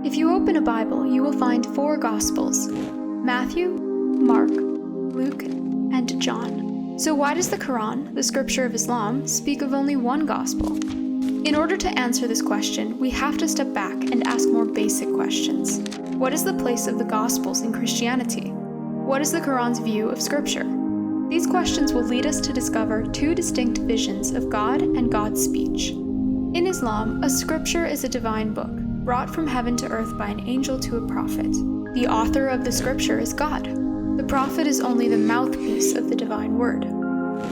If you open a Bible, you will find 4 Gospels: Matthew, Mark, Luke, and John. So why does the Qur'an, the scripture of Islam, speak of only one Gospel? In order to answer this question, we have to step back and ask more basic questions. What is the place of the Gospels in Christianity? What is the Qur'an's view of Scripture? These questions will lead us to discover 2 distinct visions of God and God's speech. In Islam, a scripture is a divine book, brought from heaven to earth by an angel to a prophet. The author of the scripture is God. The prophet is only the mouthpiece of the divine word.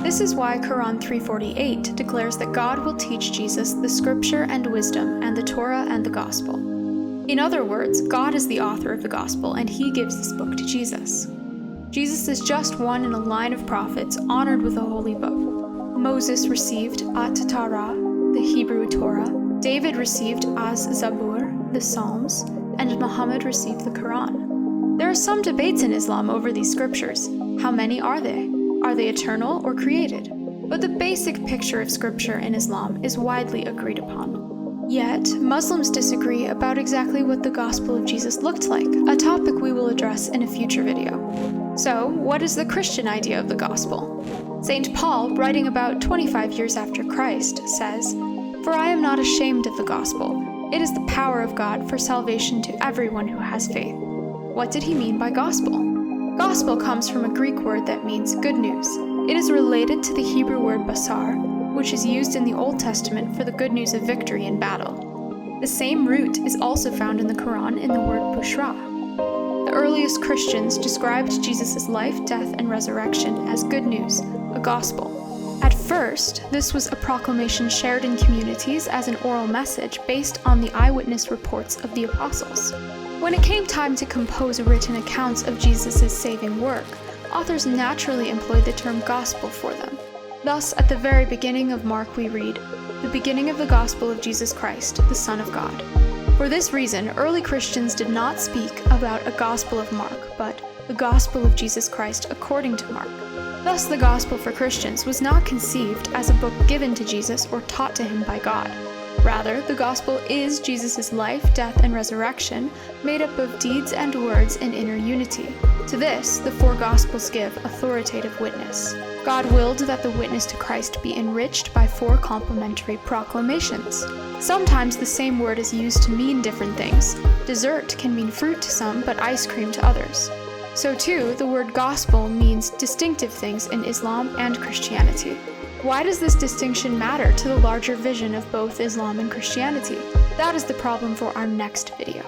This is why Quran 3:48 declares that God will teach Jesus the scripture and wisdom and the Torah and the gospel. In other words, God is the author of the gospel and he gives this book to Jesus. Jesus is just one in a line of prophets honored with a holy book. Moses received At-Torah, the Hebrew Torah, David received Az-Zabur, the Psalms, and Muhammad received the Quran. There are some debates in Islam over these scriptures. How many are they? Are they eternal or created? But the basic picture of scripture in Islam is widely agreed upon. Yet, Muslims disagree about exactly what the gospel of Jesus looked like, a topic we will address in a future video. So, what is the Christian idea of the gospel? St. Paul, writing about 25 years after Christ, says, "For I am not ashamed of the gospel. It is the power of God for salvation to everyone who has faith." What did he mean by gospel? Gospel comes from a Greek word that means good news. It is related to the Hebrew word basar, which is used in the Old Testament for the good news of victory in battle. The same root is also found in the Quran in the word bushra. The earliest Christians described Jesus' life, death, and resurrection as good news, a gospel. At first, this was a proclamation shared in communities as an oral message based on the eyewitness reports of the apostles. When it came time to compose written accounts of Jesus' saving work, authors naturally employed the term gospel for them. Thus, at the very beginning of Mark we read, "The beginning of the gospel of Jesus Christ, the Son of God." For this reason, early Christians did not speak about a gospel of Mark, but the gospel of Jesus Christ according to Mark. Thus, the gospel for Christians was not conceived as a book given to Jesus or taught to him by God. Rather, the gospel is Jesus' life, death, and resurrection, made up of deeds and words in inner unity. To this, the 4 Gospels give authoritative witness. God willed that the witness to Christ be enriched by 4 complementary proclamations. Sometimes the same word is used to mean different things. Dessert can mean fruit to some, but ice cream to others. So too, the word gospel means distinctive things in Islam and Christianity. Why does this distinction matter to the larger vision of both Islam and Christianity? That is the problem for our next video.